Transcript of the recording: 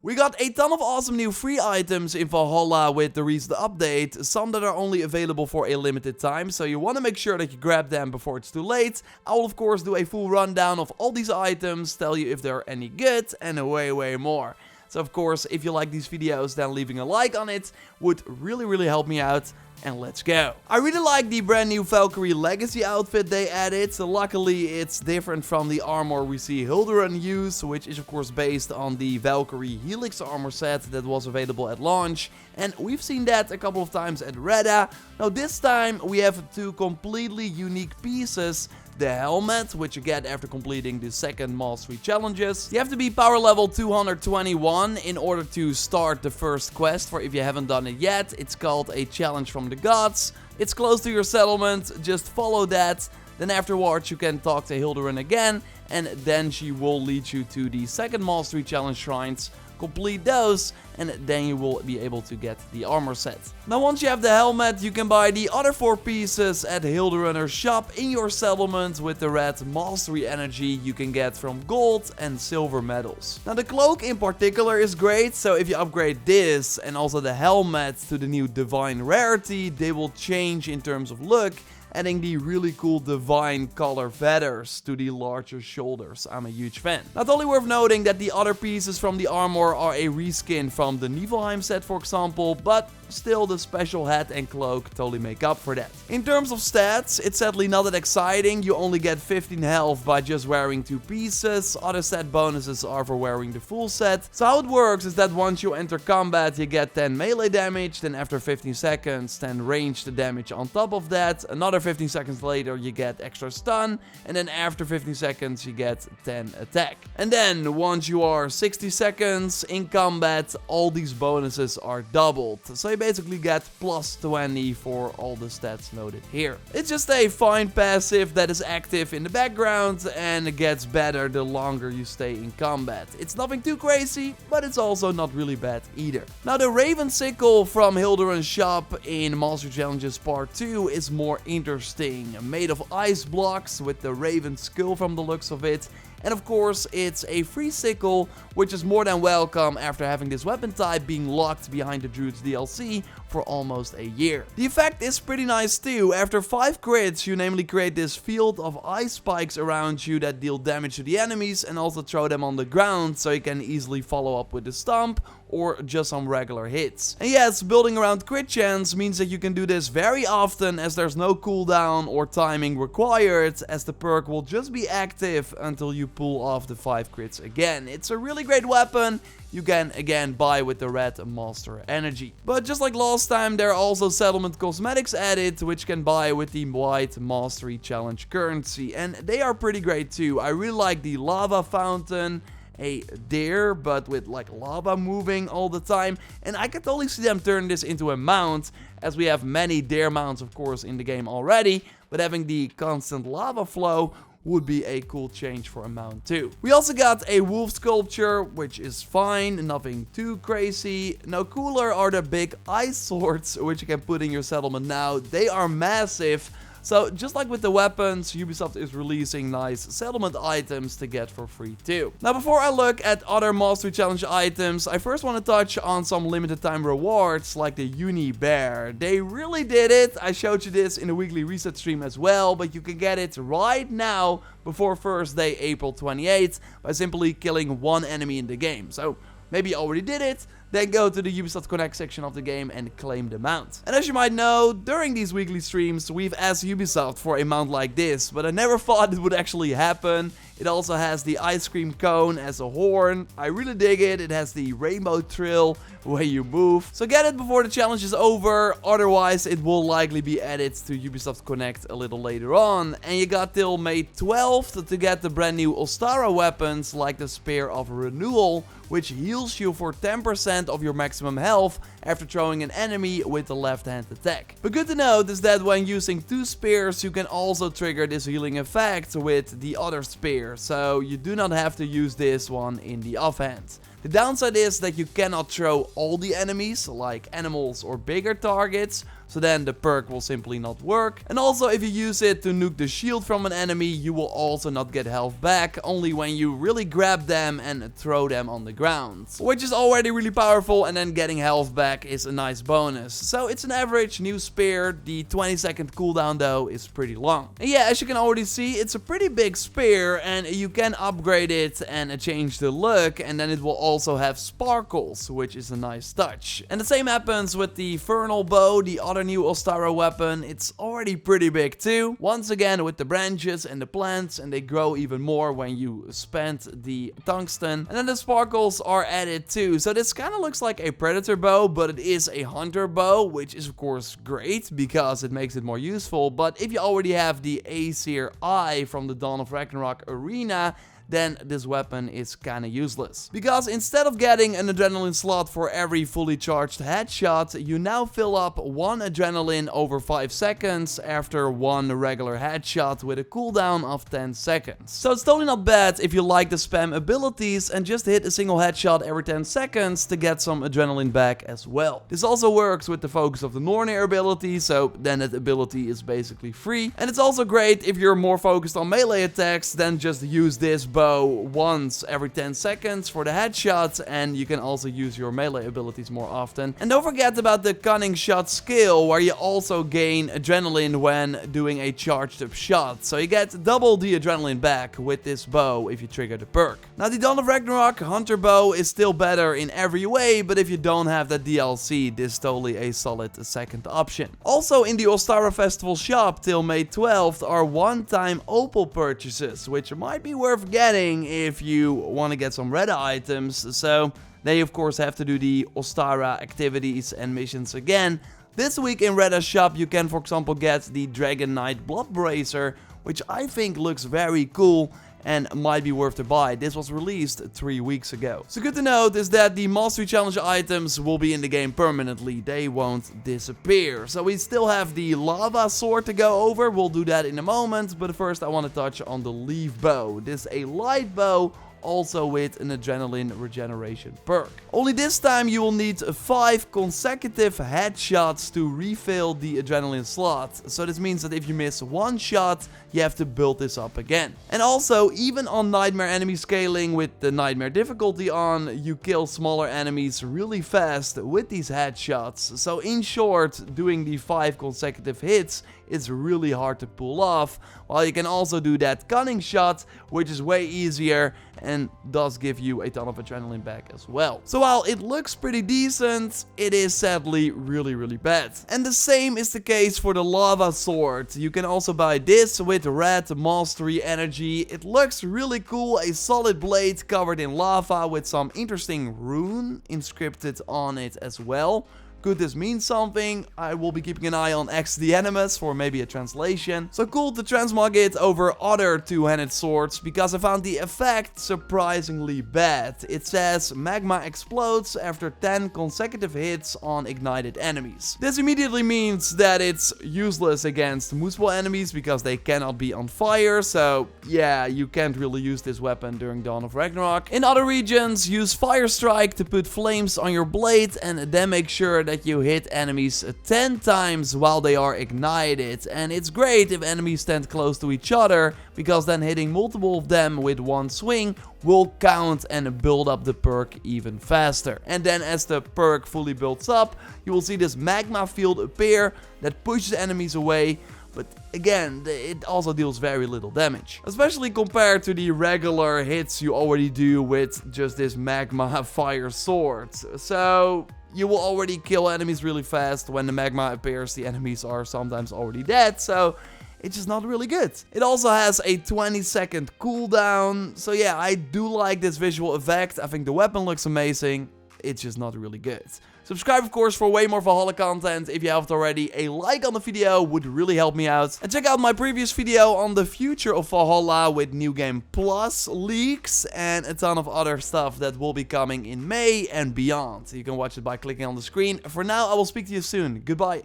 We got a ton of awesome new free items in Valhalla with the recent update, some that are only available for a limited time, so you want to make sure that you grab them before it's too late. I will of course do a full rundown of all these items, tell you if they're any good, and way more. So of course, if you like these videos, then leaving a like on it would really help me out. And let's go. I really like the brand new Valkyrie Legacy outfit they added. So luckily it's different from the armor we see Hilduran use, which is of course based on the Valkyrie Helix armor set that was available at launch. And we've seen that a couple of times at Reda. Now this time we have two completely unique pieces. The helmet, which you get after completing the second mastery challenges. You have to be power level 221 in order to start the first quest, for if you haven't done it yet. It's called a challenge from the gods. It's close to your settlement, just follow that. Then afterwards you can talk to Hilduran again, and then she will lead you to the second mastery challenge shrines. Complete those, and then you will be able to get the armor set. Now once you have the helmet, you can buy the other 4 pieces at Hilduran's shop in your settlement with the red mastery energy you can get from gold and silver medals. Now the cloak in particular is great, so if you upgrade this and also the helmet to the new divine rarity, they will change in terms of look, adding the really cool divine color feathers to the larger shoulders. I'm a huge fan. Not only worth noting that the other pieces from the armor are a reskin from the Niflheim set, for example, but still the special hat and cloak totally make up for that. In terms of stats, it's sadly not that exciting. You only get 15 health by just wearing 2 pieces. Other set bonuses are for wearing the full set. So how it works is that once you enter combat, you get 10 melee damage, then after 15 seconds, 10 ranged damage on top of that. Another 15 seconds later, you get extra stun, and then after 15 seconds, you get 10 attack. And then once you are 60 seconds in combat, all these bonuses are doubled. So you basically get plus 20 for all the stats noted here. It's just a fine passive that is active in the background and it gets better the longer you stay in combat. It's nothing too crazy, but it's also not really bad either. Now the Raven Sickle from Hilduran's shop in Master Challenges Part 2 is more interesting. Made of ice blocks with the Raven skull from the looks of it. And of course, it's a free sickle, which is more than welcome after having this weapon type being locked behind the Druid's DLC for almost a year. The effect is pretty nice too. After 5 crits, you namely create this field of ice spikes around you that deal damage to the enemies and also throw them on the ground, so you can easily follow up with the stomp or just some regular hits. And yes, building around crit chance means that you can do this very often, as there's no cooldown or timing required, as the perk will just be active until you pull off the 5 crits again. It's a really great weapon. You can again buy with the red master energy. But just like last time, there are also settlement cosmetics added, which can buy with the white mastery challenge currency, and they are pretty great too. I really like the lava fountain, a deer but with like lava moving all the time, and I can totally see them turn this into a mount, as we have many deer mounts of course in the game already, but having the constant lava flow would be a cool change for a mount too. We also got a wolf sculpture, which is fine, nothing too crazy. Now cooler are the big ice swords, which you can put in your settlement now. They are massive. So just like with the weapons, Ubisoft is releasing nice settlement items to get for free too. Now before I look at other Mastery Challenge items, I first want to touch on some limited time rewards like the Unibear. They really did it. I showed you this in the weekly reset stream as well, but you can get it right now before Thursday, April 28th by simply killing 1 enemy in the game. So maybe you already did it, then go to the Ubisoft Connect section of the game and claim the mount. And as you might know, during these weekly streams, we've asked Ubisoft for a mount like this, but I never thought it would actually happen. It also has the ice cream cone as a horn. I really dig it. It has the rainbow trill where you move. So get it before the challenge is over. Otherwise, it will likely be added to Ubisoft Connect a little later on. And you got till May 12th to get the brand new Ostara weapons like the Spear of Renewal, which heals you for 10% of your maximum health after throwing an enemy with the left hand attack. But good to note is that when using 2 spears, you can also trigger this healing effect with the other spear, so you do not have to use this one in the offhand. The downside is that you cannot throw all the enemies, like animals or bigger targets, so then the perk will simply not work. And also, if you use it to nuke the shield from an enemy, you will also not get health back, only when you really grab them and throw them on the ground. Which is already really powerful, and then getting health back is a nice bonus. So it's an average new spear. The 20-second cooldown though is pretty long. And yeah, as you can already see, it's a pretty big spear, and you can upgrade it and change the look, and then it will also have sparkles, which is a nice touch. And the same happens with the Vernal Bow, the other new ostara weapon. It's already pretty big too. Once again with the branches and the plants, and they grow even more when you spend the tungsten. And then the sparkles are added too. So this kind of looks like a predator bow, but it is a hunter bow, which is of course great because it makes it more useful. But if you already have the Aesir Eye from the Dawn of Ragnarok arena, then this weapon is kinda useless. Because instead of getting an adrenaline slot for every fully charged headshot, you now fill up 1 adrenaline over 5 seconds after 1 regular headshot with a cooldown of 10 seconds. So it's totally not bad if you like the spam abilities and just hit a single headshot every 10 seconds to get some adrenaline back as well. This also works with the Focus of the Nornir ability, so then that ability is basically free. And it's also great if you're more focused on melee attacks, then just use this bow once every 10 seconds for the headshots, and you can also use your melee abilities more often. And don't forget about the cunning shot skill, where you also gain adrenaline when doing a charged up shot. So you get double the adrenaline back with this bow if you trigger the perk. Now the Dawn of Ragnarok Hunter Bow is still better in every way, but if you don't have that DLC, this is totally a solid second option. Also in the Ostara Festival shop till May 12th are one-time Opal purchases, which might be worth getting if you want to get some Reda items. So they of course have to do the Ostara activities and missions again. This week in Reda's shop you can for example get the Dragon Knight Blood Bracer, which I think looks very cool and might be worth to buy. This was released 3 weeks ago. So good to note is that the Mastery Challenge items will be in the game permanently. They won't disappear. So we still have the Lava Sword to go over. We'll do that in a moment. But first I want to touch on the Leaf Bow. This is a light bow, also with an adrenaline regeneration perk. Only this time you will need 5 consecutive headshots to refill the adrenaline slot. So this means that if you miss 1 shot, you have to build this up again. And also, even on Nightmare enemy scaling with the Nightmare difficulty on, you kill smaller enemies really fast with these headshots. So in short, doing the 5 consecutive hits is really hard to pull off, while you can also do that cunning shot, which is way easier and does give you a ton of adrenaline back as well. So while it looks pretty decent, it is sadly really bad. And the same is the case for the Lava Sword. You can also buy this with red mastery energy. It looks really cool, a solid blade covered in lava with some interesting rune inscripted on it as well. Could this mean something? I will be keeping an eye on XD Animus for maybe a translation. So cool to transmog it over other two-handed swords, because I found the effect surprisingly bad. It says magma explodes after 10 consecutive hits on ignited enemies. This immediately means that it's useless against multiple enemies because they cannot be on fire. So yeah, you can't really use this weapon during Dawn of Ragnarok. In other regions, use Fire Strike to put flames on your blade and then make sure that you hit enemies 10 times while they are ignited. And it's great if enemies stand close to each other, because then hitting multiple of them with one swing will count and build up the perk even faster. And then as the perk fully builds up, you will see this magma field appear that pushes enemies away. But again, it also deals very little damage, especially compared to the regular hits you already do with just this magma fire sword. So you will already kill enemies really fast. When the magma appears, the enemies are sometimes already dead, so it's just not really good. It also has a 20-second cooldown. So yeah, I do like this visual effect. I think the weapon looks amazing. It's just not really good. Subscribe, of course, for way more Valhalla content if you haven't already. A like on the video would really help me out. And check out my previous video on the future of Valhalla with New Game Plus leaks and a ton of other stuff that will be coming in May and beyond. You can watch it by clicking on the screen. For now, I will speak to you soon. Goodbye.